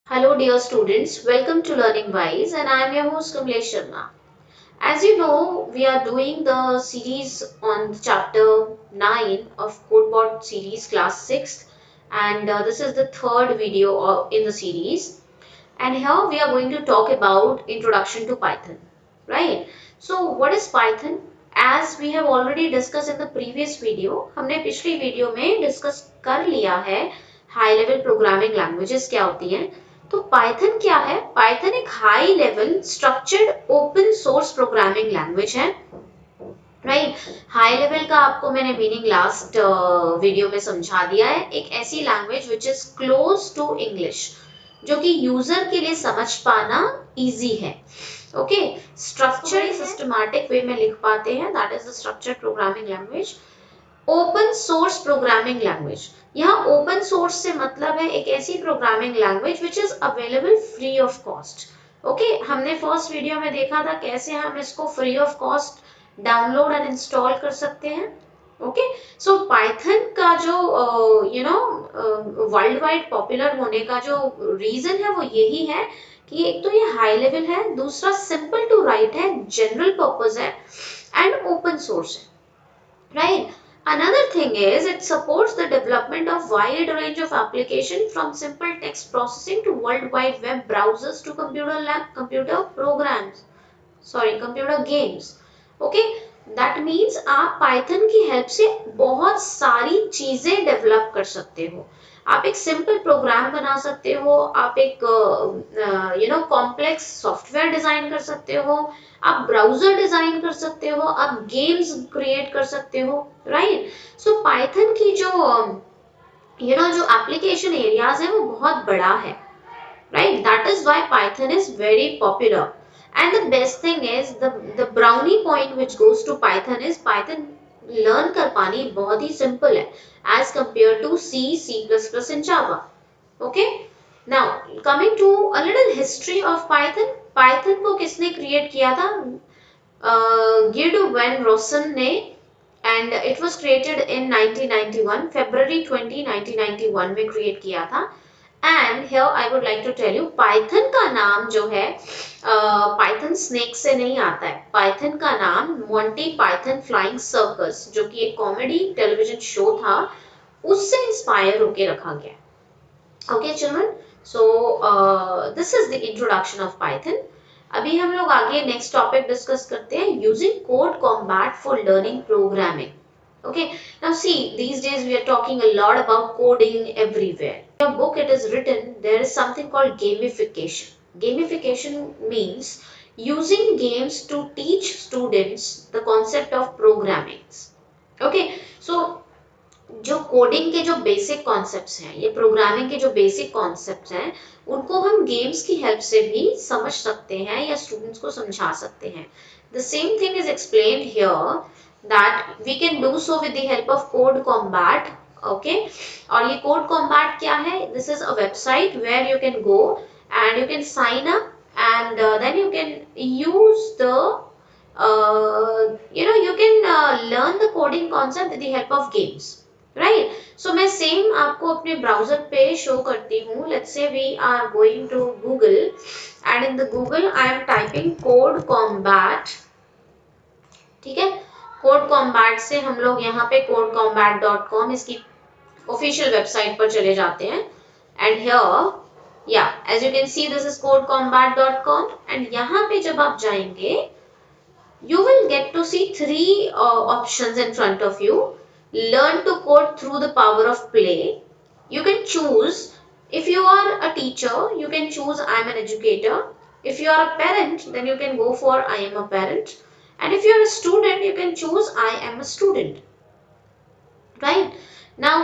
Hello, dear students. Welcome to Learning Wise, and I am your host Kamlesh Sharma. As you know, we are doing the series on chapter 9 of CodeBot series, class 6th, and this is the third video in the series. And here we are going to talk about Introduction to Python, right? So, what is Python? As we have already discussed in the previous video, हमने पिछली video में discuss कर लिया है high level programming languages क्या होती हैं। तो पाइथन क्या है? पाइथन एक high level structured open source programming language है, राइट। हाई लेवल का आपको मैंने मीनिंग लास्ट वीडियो में समझा दिया है। एक ऐसी language which is close to English, जो कि यूजर के लिए समझ पाना इजी है। ओके, स्ट्रक्चर्ड सिस्टमैटिक वे में लिख पाते हैं, that is the structured programming language. Open source programming language, यहाँ ओपन सोर्स से मतलब है एक ऐसी programming language which is available free of cost. Okay, हमने फर्स्ट वीडियो में देखा था कैसे हम इसको free of cost download and install कर सकते हैं। ओके, सो पाइथन का जो वर्ल्ड वाइड पॉपुलर होने का जो रीजन है वो यही है कि एक तो ये हाई लेवल है, दूसरा सिंपल टू राइट है, जनरल पर्पस है एंड ओपन सोर्स है, right. Another thing is it supports the development of wide range of application from simple text processing to world wide web browsers to computer programs, computer games. Okay, that means आप Python की help से बहुत सारी चीजें develop कर सकते हो। आप एक सिंपल प्रोग्राम बना सकते हो, आप एक कॉम्प्लेक्स सॉफ्टवेयर डिजाइन कर सकते हो, आप ब्राउजर डिजाइन कर सकते हो, आप गेम्स क्रिएट कर सकते हो, राइट। सो पाइथन की जो जो एप्लीकेशन एरियाज है वो बहुत बड़ा है, right? That is why Python is very popular. And the best thing is the brownie point which goes to Python is Python learn कर पानी बहुत ही simple है as compared to C, C++ and Java. Okay? Now coming to a little history of Python. Python को किसने create किया था? Gid van Rossum ने, and it was created in 1991, February 20, 1991 में create किया था। And here I would like to tell you, Python का नाम जो है पाइथन स्नेक से नहीं आता है। पाइथन का नाम मोंटी पाइथन फ्लाइंग सर्कस, जो कि एक कॉमेडी टेलीविजन शो था, उससे इंस्पायर होके रखा गया। Okay children, so this is the introduction of Python. अभी हम लोग आगे नेक्स्ट टॉपिक डिस्कस करते हैं, using code combat for learning programming. Okay, now see, these days we are talking a lot about coding everywhere. In your book it is written there is something called gamification. Gamification means using games to teach students the concept of programming. Okay, so जो coding के जो basic concepts हैं, ये programming के जो basic concepts हैं, उनको हम गेम्स की हेल्प से भी समझ सकते हैं या स्टूडेंट्स को समझा सकते हैं। The same thing is explained here that we can do so with the help of code combat. Okay, और ये code combat क्या है? This is a website where you can go and you can sign up, and then you can use the you can learn the coding concept with the help of games, right? So मैं same आपको अपने browser पे show करती हूँ। Let's say we are going to Google, and in the Google I am typing code combat, ठीक है। Code combat से हम लोग यहाँ पे codecombat.com इसकी ऑफिशियल वेबसाइट पर चले जाते हैं, एंड हियर या as you can see this is codecombat.com, and यहाँ पे जब आप जाएंगे you will get to see three options in front of you. Learn to code through the power of play. You can choose, if you are a teacher you can choose I am an educator. If you are a parent then you can go for I am a parent, and if you are a student you can choose I am a student, right? Now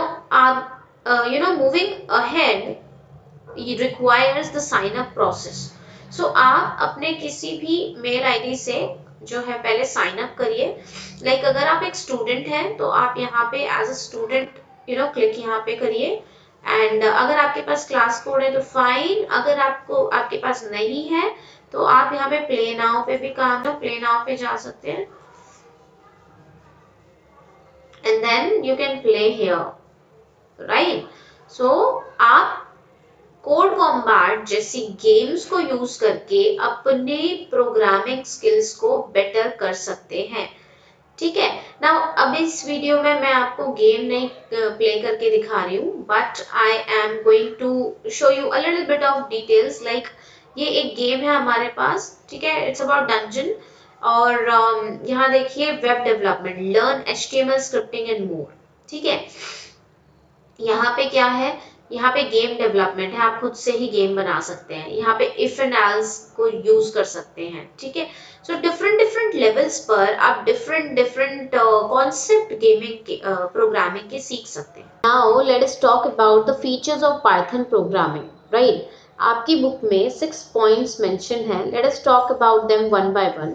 moving ahead, it requires the sign up process. So आप अपने किसी भी mail ID से जो है पहले sign up करिए। Like अगर आप एक स्टूडेंट हैं तो आप यहाँ पे एज अ स्टूडेंट क्लिक यहाँ पे करिए, एंड अगर आपके पास क्लास कोड है तो फाइन, अगर आपके पास नहीं है तो आप यहाँ पे प्ले नाउ पे भी काम है, प्ले नाउ पे जा सकते हैं, and then you can play here, right. So आप कोड कॉम्बैट जैसी गेम्स को यूज करके अपने प्रोग्रामिंग स्किल्स को बेटर कर सकते हैं। ठीक है। नाउ अब इस वीडियो में मैं आपको गेम नहीं प्ले करके दिखा रही हूँ, but I am going to show you a little bit of details. Like ये एक गेम है हमारे पास, ठीक है, इट्स अबाउट डंजन। और यहाँ देखिए web development, learn HTML scripting and more. ठीक है। यहाँ पे क्या है, यहाँ पे गेम डेवलपमेंट है, आप खुद से ही गेम बना सकते हैं। यहाँ पे इफ एंड एल्स को यूज कर सकते हैं। ठीक है। सो डिफरेंट डिफरेंट लेवल्स पर आप डिफरेंट डिफरेंट कॉन्सेप्ट गेमिंग के प्रोग्रामिंग के सीख सकते हैं। Now let us talk about the features of Python programming. Right, आपकी बुक में 6 पॉइंट्स मेंशन है। Let us talk about them one by one.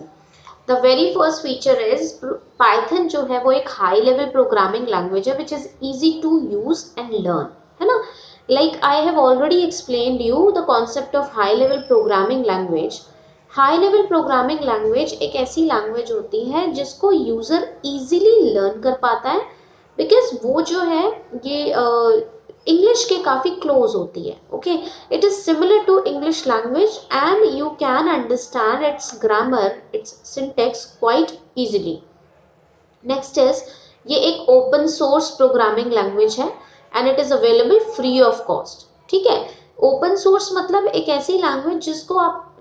The very first feature is Python जो है वो एक हाई लेवल प्रोग्रामिंग लैंग्वेज है which is easy to use and learn, है ना। Like I have already explained you the concept of high level programming language. High level programming language एक ऐसी language होती है जिसको यूजर इजीली लर्न कर पाता है, बिकॉज वो जो है ये इंग्लिश के काफी क्लोज होती है। Okay, it is similar to English language and you can understand its grammar, its syntax quite easily. Next is ये एक ओपन सोर्स प्रोग्रामिंग लैंग्वेज है and it is available free of cost. ठीक है। Open source मतलब एक ऐसी language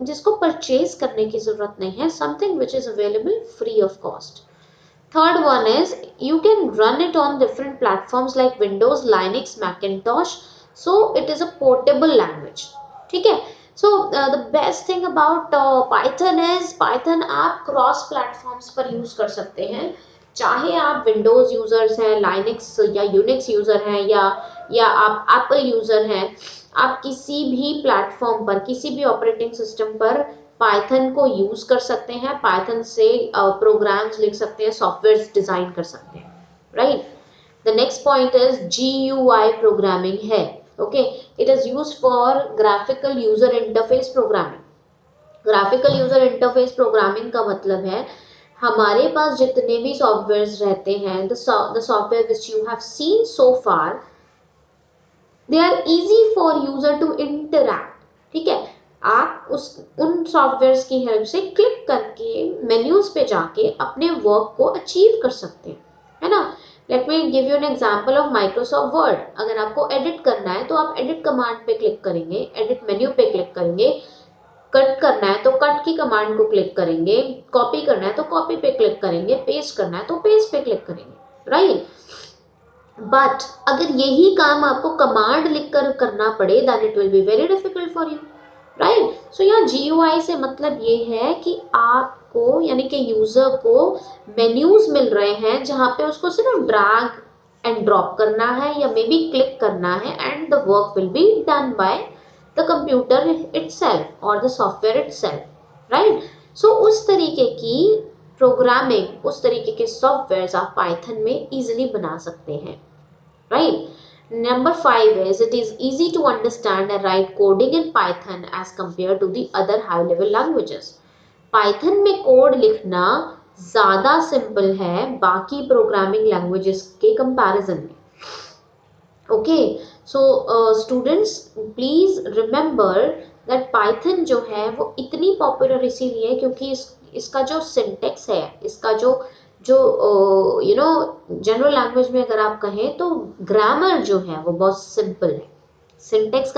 जिसको purchase करने की जरूरत नहीं है, something which is available free of cost. Third one is you can run it on different platforms like Windows, Linux, Macintosh. So it is a portable language. ठीक है। So the best thing about Python is Python आप cross platforms पर use कर सकते हैं। चाहे आप Windows users हैं, Linux या Unix यूजर हैं, या आप Apple यूजर हैं, आप किसी भी प्लेटफॉर्म पर, किसी भी ऑपरेटिंग सिस्टम पर पाइथन को यूज कर सकते हैं। पाइथन से प्रोग्राम्स लिख सकते हैं, सॉफ्टवेयर डिजाइन कर सकते हैं। Right. The next point is GUI programming है। Okay, it is used for graphical user interface programming. Graphical user interface programming का मतलब है हमारे पास जितने भी सॉफ्टवेयर रहते हैं, the software which you have seen so far, they are easy for user to interact. ठीक है। आप उन सॉफ्टवेयर की हेल्प से क्लिक करके मेन्यूज पे जाके अपने वर्क को अचीव कर सकते हैं, है ना। Let me give you an example of Microsoft word. अगर आपको एडिट करना है तो आप एडिट कमांड पे क्लिक करेंगे, एडिट मेन्यू पे क्लिक करेंगे। कट करना है तो कट की कमांड को क्लिक करेंगे, कॉपी करना है तो कॉपी पे क्लिक करेंगे, पेस्ट करना है तो पेस्ट पे क्लिक करेंगे। राइट। बट अगर यही काम आपको कमांड लिखकर करना पड़े, then it will be very difficult for you. Right. So यहाँ GUI से मतलब ये है कि आपको यानी कि यूजर को मेन्यूज मिल रहे हैं जहां पे उसको सिर्फ ड्रैग एंड ड्रॉप करना है या मे बी क्लिक करना है and the work will be done by the computer itself और द सॉफ्टवेयर इटसेल्फ। राइट। सो उस तरीके की प्रोग्रामिंग, उस तरीके के सॉफ्टवेयर आप पाइथन में इजिली बना सकते हैं। Right. Number 5 is it is easy to understand and write coding in Python as compared to the other high level languages. Python में कोड लिखना ज़्यादा सिंपल है बाकी प्रोग्रामिंग लैंग्वेजेस के कंपैरिजन में। Okay, so students please remember that Python जो है वो इतनी पॉपुलर इसीलिए क्योंकि इसका जो सिंटेक्स है, इसका जो जनरल लैंग्वेज में अगर आप कहें तो ग्रामर जो है वो बहुत सिंपल है। सिंटेक्स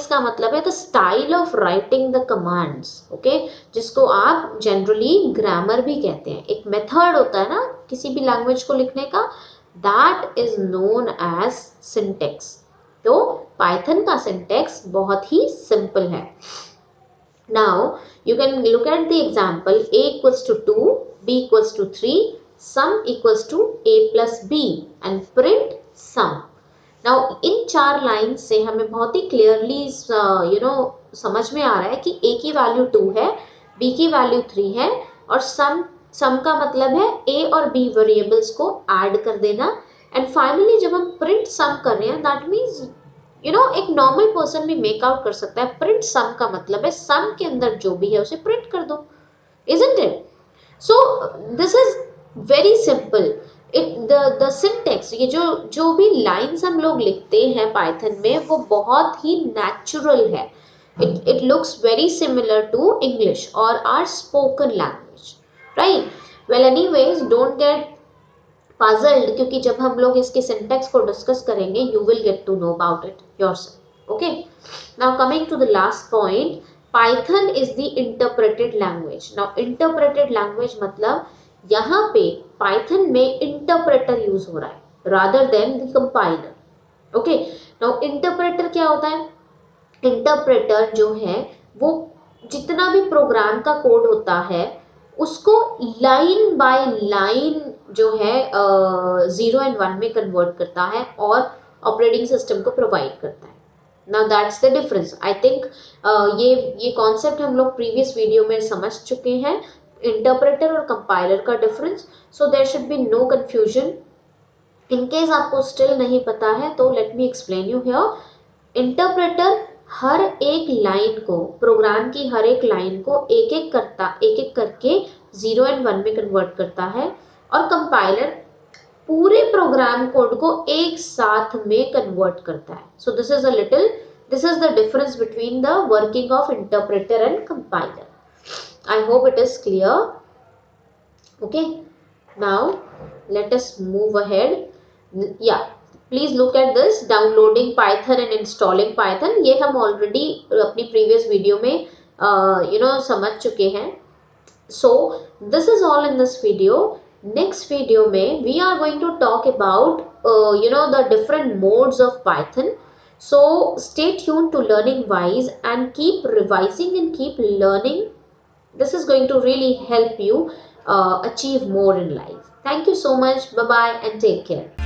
का मतलब है the style of writing the commands. Okay, जिसको आप जनरली ग्रामर भी कहते हैं। एक मेथड होता है ना किसी भी लैंग्वेज को लिखने का, that is known as syntax. तो पाइथन का सिंटेक्स बहुत ही सिंपल है। Now you can look at the example a equals to 2, b equals to 3, sum equals to a plus b and print sum. Now in 4 line से हमें बहुत ही clearly समझ में आ रहा है कि a की वैल्यू 2 है, b की वैल्यू 3 है और सम का मतलब है a और b वेरिएबल्स को ऐड कर देना। एंड फाइनली जब हम प्रिंट सम कर रहे हैं दैट मीन्स एक नॉर्मल पर्सन भी मेक आउट कर सकता है। प्रिंट सम का मतलब है सम के अंदर जो भी है उसे प्रिंट कर दो, isn't it? So this is very simple the syntax, ये जो भी लाइंस हम लोग लिखते हैं पाइथन में वो बहुत ही नेचुरल है. It looks very similar to English और our spoken language, right. Well anyways, don't get puzzled, क्योंकि जब हम लोग इसके सिंटेक्स को डिस्कस करेंगे you will get to know about it yourself. Okay, now coming to the last point, Python is the interpreted language. Now interpreted language मतलब यहाँ पे पाइथन में इंटरप्रेटर यूज हो रहा है rather than the compiler. Okay, now interpreter क्या होता है? इंटरप्रेटर जो है वो जितना भी प्रोग्राम का कोड होता है उसको लाइन बाय लाइन जो है 0 एंड 1 में कन्वर्ट करता है और ऑपरेटिंग सिस्टम को प्रोवाइड करता है. Now that's the difference. I think ये कॉन्सेप्ट हम लोग प्रीवियस वीडियो में समझ चुके हैं, इंटरप्रेटर और कंपाइलर का difference. So there should be no confusion. In case आपको स्टिल नहीं पता है तो let me explain you here. Interpreter हर एक लाइन को, प्रोग्राम की हर एक लाइन को एक एक करके 0 एंड 1 में कन्वर्ट करता है और कंपाइलर पूरे प्रोग्राम कोड को एक साथ में कन्वर्ट करता है. So this is the difference between the working of interpreter and compiler. I hope it is clear. Okay, now let us move ahead. Yeah, please look at this, downloading Python and installing Python. ये हम already अपनी previous video में समझ चुके हैं. So this is all in this video. Next video में we are going to talk about the different modes of Python. So stay tuned to Learning Wise and keep revising and keep learning. This is going to really help you achieve more in life. Thank you so much. Bye bye and take care.